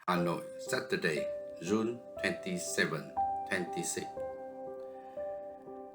Hanoi, Saturday, June 27, 26.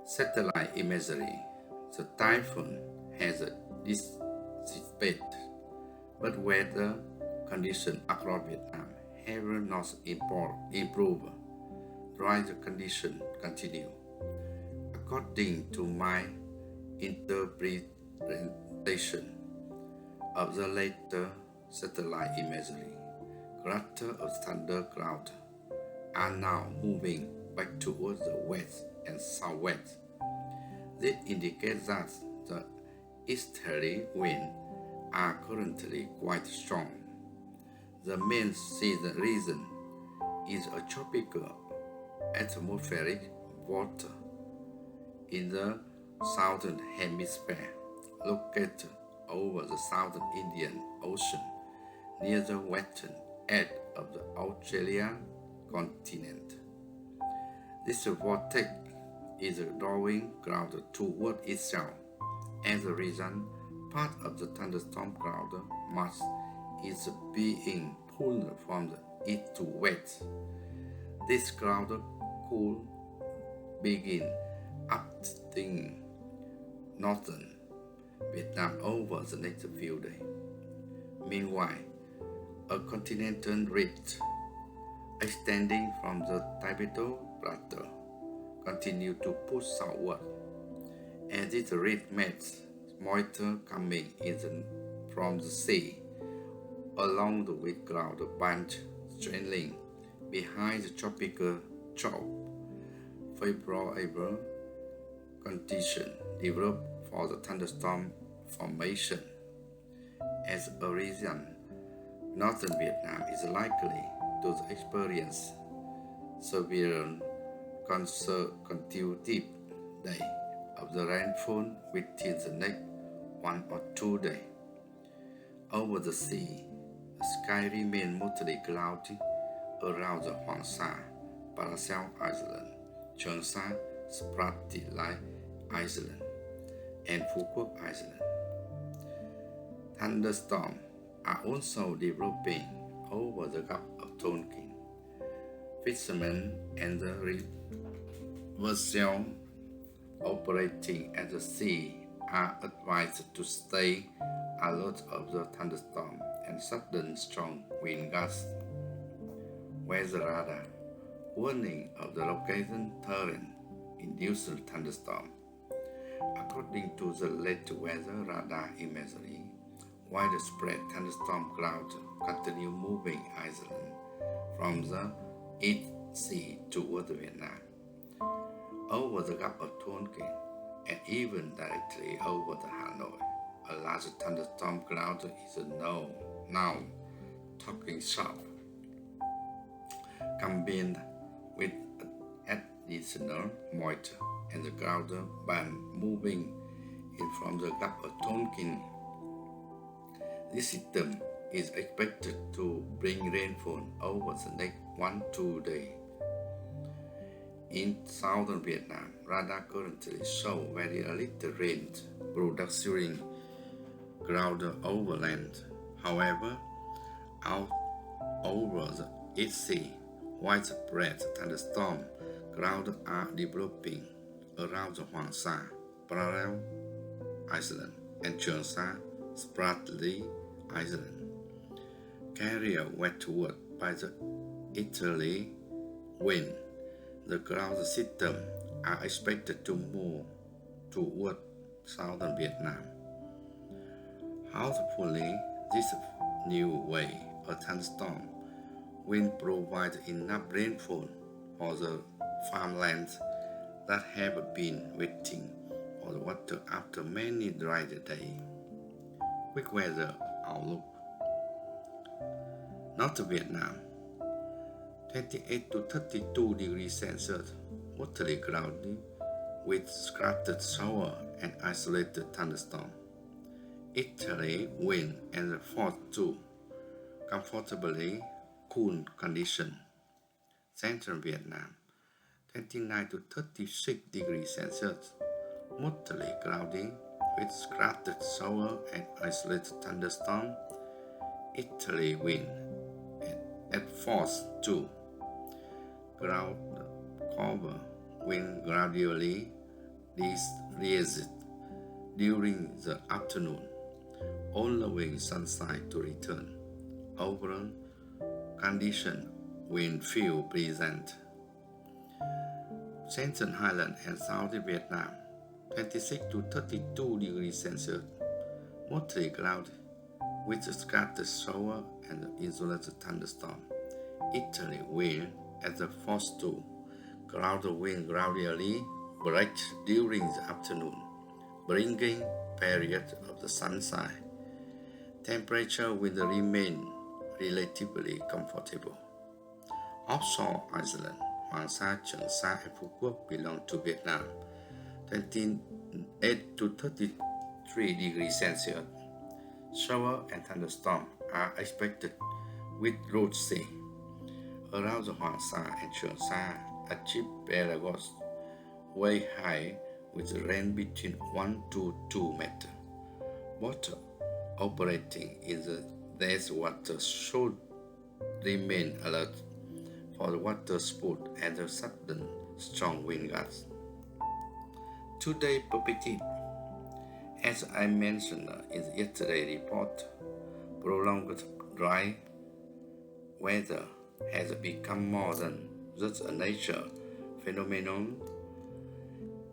Satellite imagery. The typhoon has dissipated, but weather conditions across Vietnam have not improved. Dry conditions continue. According to my interpretation of the later satellite imagery, clusters of thunder clouds are now moving back towards the west and southwest. This indicates that the easterly winds are currently quite strong. The main reason is a tropical atmospheric water in the southern hemisphere located over the southern Indian Ocean near the western edge of the Australian continent. This vortex is drawing cloud toward itself. As a result, part of the thunderstorm cloud mass is being pulled from the east to west. This cloud could begin upsetting northern Vietnam over the next few days. Meanwhile, a continental ridge extending from the Tibeto Plateau continues to push southward, and this ridge meets moisture coming in from the sea, along the with cloud bunch trailing behind the tropical trough. Favorable conditions develop for the thunderstorm formation. As a result, northern Vietnam is likely to experience severe consecutive days of the rainfall within the next 1 or 2 days. Over the sea, the sky remains mostly cloudy around the Hoàng Sa, Paracel Island, Trường Sa, Spratly Island, and Phu Quoc Island. Thunderstorms are also developing over the Gulf of Tonkin. Fishermen and the vessels operating at the sea are advised to stay alert of the thunderstorm and sudden strong wind gusts. Weather radar warning of the location terrain induced thunderstorm. According to the latest weather radar imagery, widespread thunderstorm clouds continue moving island from the East Sea toward Vietnam, over the Gulf of Tonkin, and even directly over the Hanoi. A large thunderstorm cloud is now talking south, combined with additional moisture and the cloud band moving in from the Gulf of Tonkin. This system is expected to bring rainfall over the next 1-2 days. In southern Vietnam, radar currently shows very little rain production cloud overland. However, out over the East Sea, widespread thunderstorm clouds are developing around the Hoàng Sa, Paracel Island, and Trường Sa, Spratly Island. Carried westward by the easterly wind, the cloud system are expected to move toward southern Vietnam. Hopefully, this new way of thunderstorm will provide enough rainfall for the farmlands that have been waiting for the water after many dry days. Quick weather outlook. North Vietnam, 28 to 32 degrees Celsius, mostly cloudy with scattered shower and isolated thunderstorm. Easterly wind and force to comfortably cool condition. Central Vietnam, 29 to 36 degrees Celsius, mostly cloudy with scattered shower and isolated thunderstorm. Easterly wind and at first too. Ground cover wind gradually decreased during the afternoon, allowing sunshine to return. Overall condition wind field present. Central Highland and South Vietnam, 26 to 32 degrees Celsius, mostly cloudy, with scattered shower and isolated thunderstorm. Easterly wind at the force 2. Cloudy wind gradually breaks during the afternoon, bringing period of the sunshine. Temperature will remain relatively comfortable. Offshore island, Hoàng Sa, Trường Sa, and Phu Quoc belong to Vietnam, 28 to 33 degrees Celsius. Shower and thunderstorm are expected with road sea. Around the Hoàng Sa and Trường Sa archipelagos, way high with rain between 1 to 2 meters. Water operating in the deep water should remain alert for the water sport and the sudden strong wind gusts. Today perspective. As I mentioned in yesterday's report, prolonged dry weather has become more than just a nature phenomenon.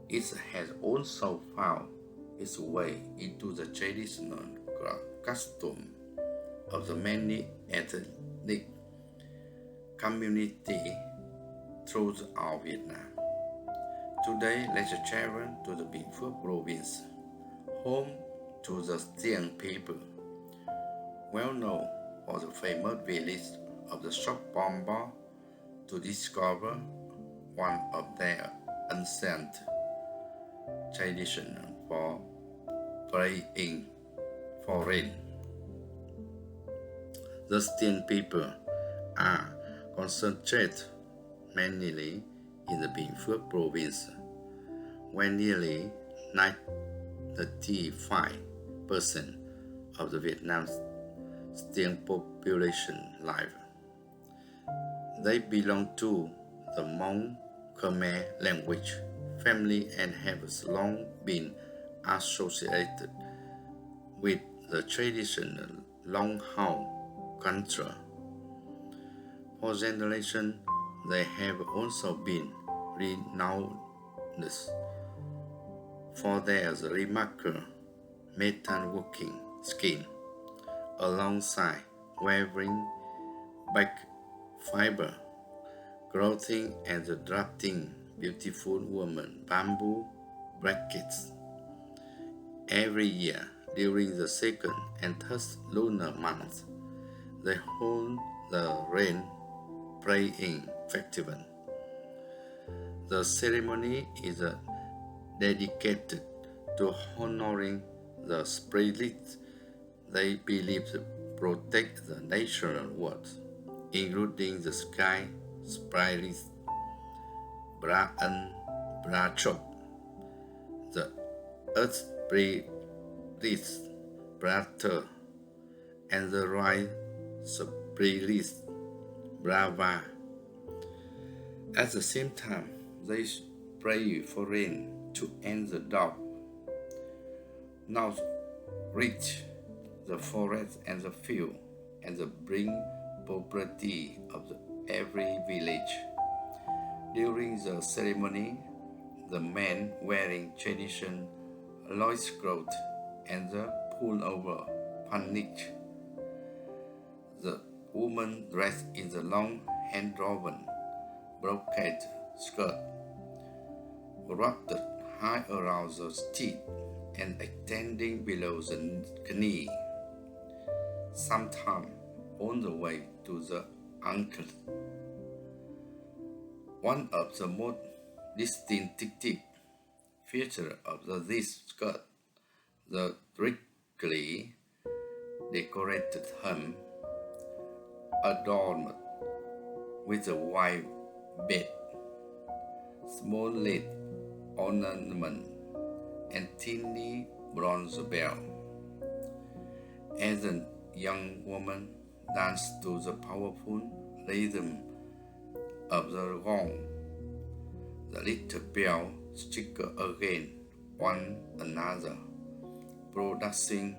It has also found its way into the traditional custom of the many ethnic community throughout Vietnam. Today, let's travel to the Bình Phước province, home to the Stiang people, well known for the famous village of the shop bomber, to discover one of their ancient traditions for praying for rain. The Stiang people are concentrated mainly in the Bình Phước province, where nearly 95% of the Vietnam's Stiang population live. They belong to the Hmong Khmer language family and have long been associated with the traditional Long Hao culture. For generations, they have also been renowned for their remarkable metalworking skill, alongside weaving back fiber, clothing, and drafting beautiful women bamboo brackets. Every year, during the second and third lunar months, they hold the rain praying festival. The ceremony is dedicated to honoring the spirits they believe protect the natural world, including the sky spirits Bra Ân, Bra Chok, the earth spirits Bra Thơ, and the rice spirits Bra Va. At the same time, they pray for rain to end the drought. Now reach the forest and the field, and bring prosperity of every village. During the ceremony, the men wearing traditional loincloth and the pull-over panic. The woman dressed in the long hand-woven brocade skirt, wrapped high around the teeth and extending below the knee, sometimes on the way to the ankle. One of the most distinctive features of this skirt, the richly decorated hem, adorned with a white bed, small lead ornament, and tiny bronze bell. As a young woman danced to the powerful rhythm of the gong. The little bell strike again one another, producing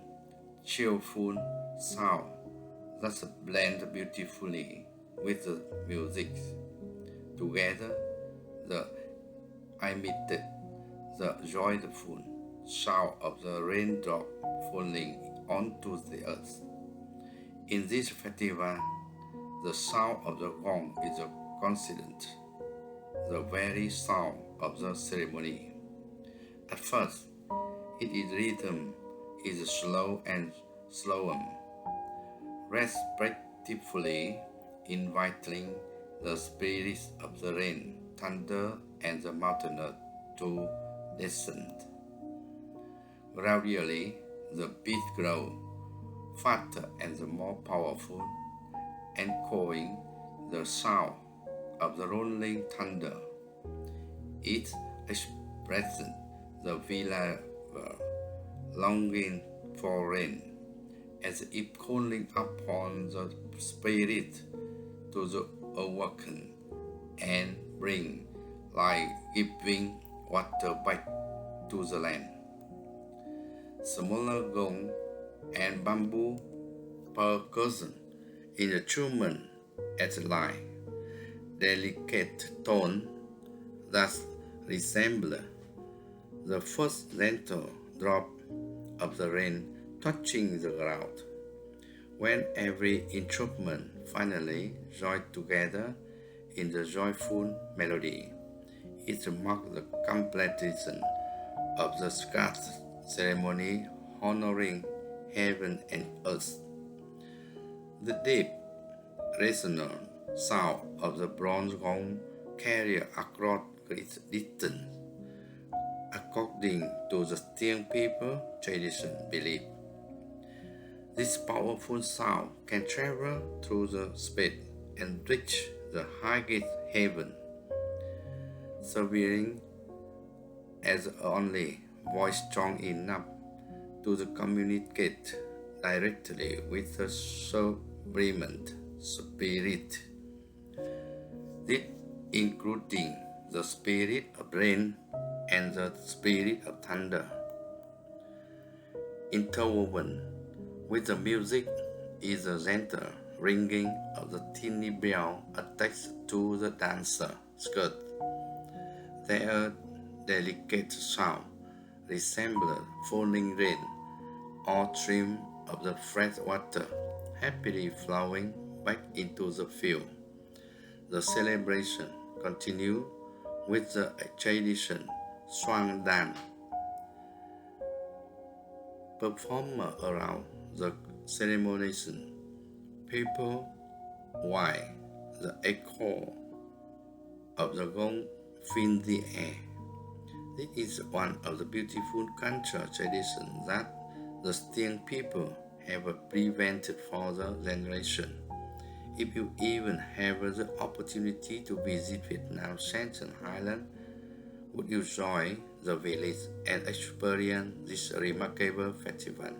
cheerful sound that blend beautifully with the music. Together, they imitate the joyful sound of the raindrop falling onto the earth. In this festival, the sound of the gong is considered the very sound of the ceremony. At first, its rhythm is slow and solemn, respectively inviting the spirits of the rain, thunder, and the mountain to descend. Gradually, the beat grows faster and more powerful, echoing the sound of the rolling thunder. It expresses the village longing for rain, as if calling upon the spirit to the awaken and bring life-giving water back to the land. Smaller gong and bamboo percussion instrument at line, delicate tone that resemble the first gentle drop of the rain touching the ground. When every instrument finally joins together in the joyful melody, it marks the completion of the sacred ceremony honoring heaven and earth. The deep, resonant sound of the bronze gong carries across great distance, according to the Stiang people tradition belief. This powerful sound can travel through the space and reach the highest heaven, serving as the only voice strong enough to communicate directly with the supreme spirit, this including the spirit of rain and the spirit of thunder. Interwoven with the music is the gentle ringing of the tiny bell attached to the dancer's skirt. Their delicate sound resembles falling rain or stream of the fresh water happily flowing back into the field. The celebration continues with the traditional swan dance. Performed around the celebration, people while the echo of the gong fill the air. This is one of the beautiful cultural traditions that the Stiang people have prevented for the generation. If you even have the opportunity to visit Vietnam's Central Highland, would you join the village and experience this remarkable festival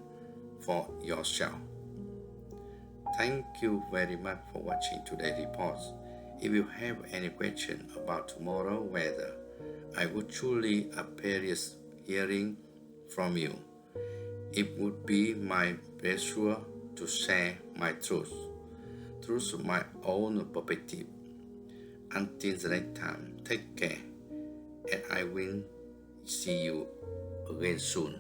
for yourself? Thank you very much for watching today's report. If you have any question about tomorrow weather, I would truly appreciate hearing from you. It would be my pleasure to share my truth my own perspective. Until the next time, take care, and I will see you again soon.